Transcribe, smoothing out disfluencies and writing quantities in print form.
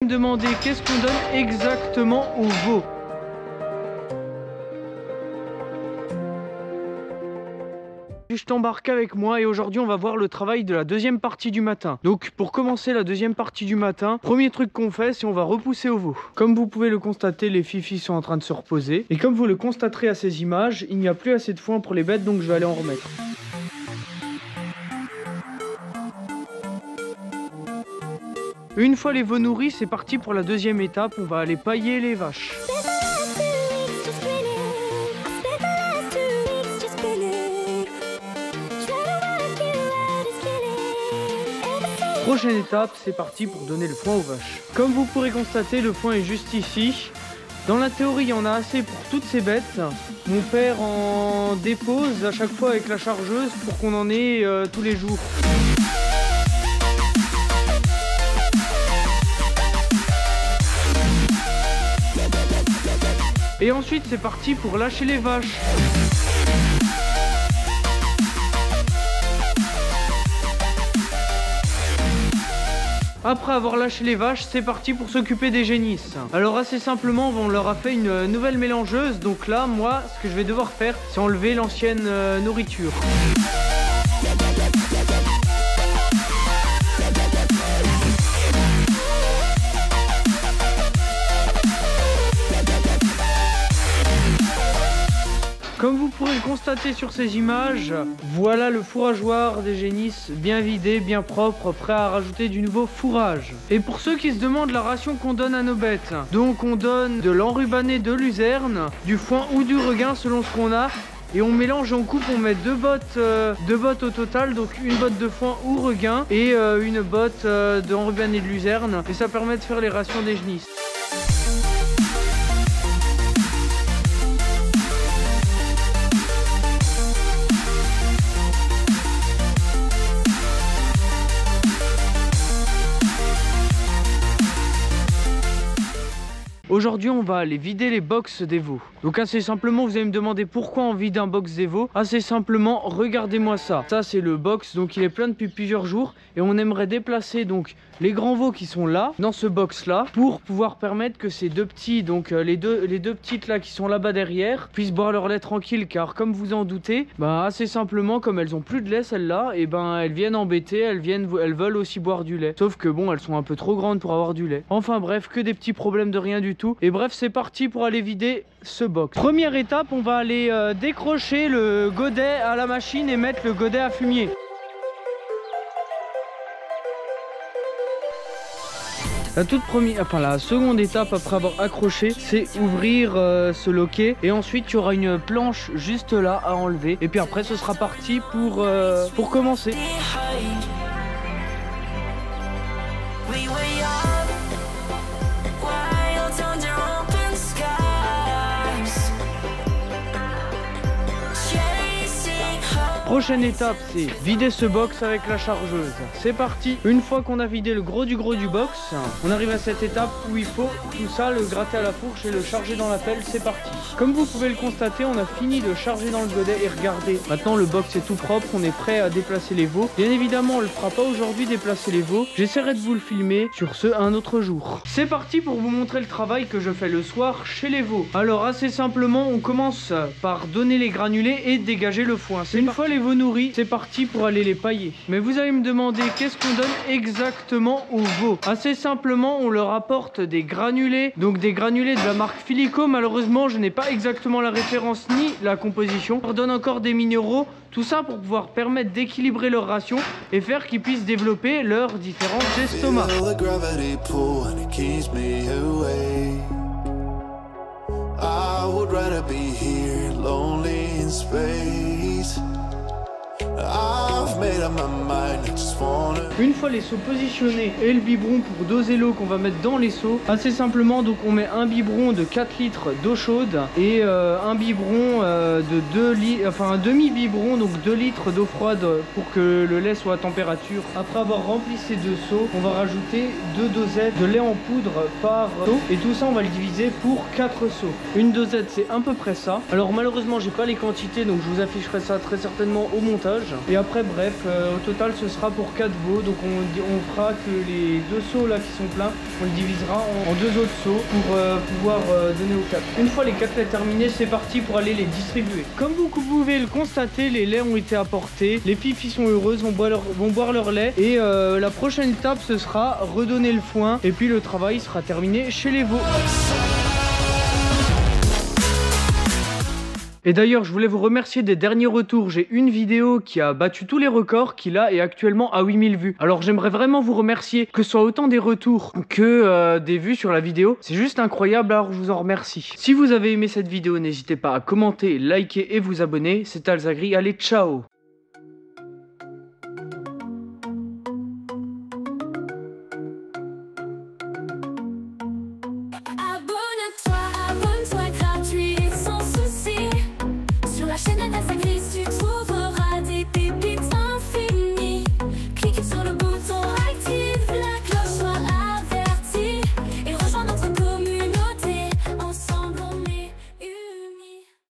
me demander qu'est-ce qu'on donne exactement aux veaux. Je t'embarque avec moi et aujourd'hui on va voir le travail de la deuxième partie du matin. Donc pour commencer la deuxième partie du matin, premier truc qu'on fait c'est on va repousser au veau. Comme vous pouvez le constater, les fifis sont en train de se reposer. Et comme vous le constaterez à ces images, il n'y a plus assez de foin pour les bêtes, donc je vais aller en remettre. Une fois les veaux nourris, c'est parti pour la deuxième étape, on va aller pailler les vaches. Prochaine étape, c'est parti pour donner le foin aux vaches. Comme vous pourrez constater, le foin est juste ici. Dans la théorie, il y en a assez pour toutes ces bêtes. Mon père en dépose à chaque fois avec la chargeuse pour qu'on en ait tous les jours. Et ensuite, c'est parti pour lâcher les vaches. Après avoir lâché les vaches, c'est parti pour s'occuper des génisses. Alors assez simplement, on leur a fait une nouvelle mélangeuse. Donc là, moi, ce que je vais devoir faire, c'est enlever l'ancienne nourriture. Comme vous pourrez le constater sur ces images, voilà le fourrageoir des génisses bien vidé, bien propre, prêt à rajouter du nouveau fourrage. Et pour ceux qui se demandent la ration qu'on donne à nos bêtes, donc on donne de l'enrubané de luzerne, du foin ou du regain selon ce qu'on a, et on mélange et on coupe, on met deux bottes au total, donc une botte de foin ou regain et une botte d'enrubané de luzerne, et ça permet de faire les rations des génisses. Aujourd'hui, on va aller vider les box des veaux. Donc assez simplement, vous allez me demander pourquoi on vide un box des veaux. Assez simplement, regardez-moi ça. Ça, c'est le box, donc il est plein depuis plusieurs jours. Et on aimerait déplacer donc les grands veaux qui sont là, dans ce box-là, pour pouvoir permettre que ces deux petits, donc les deux petites là qui sont là-bas derrière, puissent boire leur lait tranquille. Car comme vous en doutez, assez simplement, comme elles ont plus de lait celles-là, et elles viennent embêter, elles veulent aussi boire du lait. Sauf que bon, elles sont un peu trop grandes pour avoir du lait. Enfin bref, que des petits problèmes de rien du tout. Et bref, c'est parti pour aller vider ce box. Première étape, on va aller décrocher le godet à la machine et mettre le godet à fumier. La seconde étape après avoir accroché, c'est ouvrir ce loquet et ensuite il y aura une planche juste là à enlever et puis après ce sera parti pour commencer. Prochaine étape, c'est vider ce box avec la chargeuse. C'est parti. Une fois qu'on a vidé le gros du box, on arrive à cette étape où il faut tout ça le gratter à la fourche et le charger dans la pelle. C'est parti. Comme vous pouvez le constater, on a fini de charger dans le godet et regardez. Maintenant le box est tout propre, on est prêt à déplacer les veaux. Bien évidemment, on le fera pas aujourd'hui déplacer les veaux. J'essaierai de vous le filmer sur ce un autre jour. C'est parti pour vous montrer le travail que je fais le soir chez les veaux. Alors assez simplement, on commence par donner les granulés et dégager le foin. C'est une fois les veaux nourris, c'est parti pour aller les pailler. Mais vous allez me demander qu'est-ce qu'on donne exactement aux veaux. Assez simplement, on leur apporte des granulés, donc des granulés de la marque Filico. Malheureusement, je n'ai pas exactement la référence ni la composition. On leur donne encore des minéraux, tout ça pour pouvoir permettre d'équilibrer leur ration et faire qu'ils puissent développer leurs différents estomacs. Une fois les seaux positionnés et le biberon pour doser l'eau qu'on va mettre dans les seaux, assez simplement donc on met un biberon de 4 litres d'eau chaude et un biberon de 2 litres, enfin un demi-biberon, donc 2 litres d'eau froide pour que le lait soit à température. Après avoir rempli ces deux seaux, on va rajouter 2 dosettes de lait en poudre par seau et tout ça on va le diviser pour 4 seaux. Une dosette c'est à peu près ça. Alors malheureusement j'ai pas les quantités donc je vous afficherai ça très certainement au montage. Et après bref, au total ce sera pour 4 veaux. Donc on fera que les 2 seaux là qui sont pleins, on le divisera en 2 autres seaux pour pouvoir donner aux 4. Une fois les 4 laits terminés, c'est parti pour aller les distribuer. Comme vous pouvez le constater, les laits ont été apportés, les fifis sont heureuses, vont boire leur lait et la prochaine étape ce sera redonner le foin et puis le travail sera terminé chez les veaux. Et d'ailleurs, je voulais vous remercier des derniers retours. J'ai une vidéo qui a battu tous les records, qui là est actuellement à 8000 vues. Alors j'aimerais vraiment vous remercier, que ce soit autant des retours que des vues sur la vidéo. C'est juste incroyable, alors je vous en remercie. Si vous avez aimé cette vidéo, n'hésitez pas à commenter, liker et vous abonner. C'était Alzagri, allez ciao!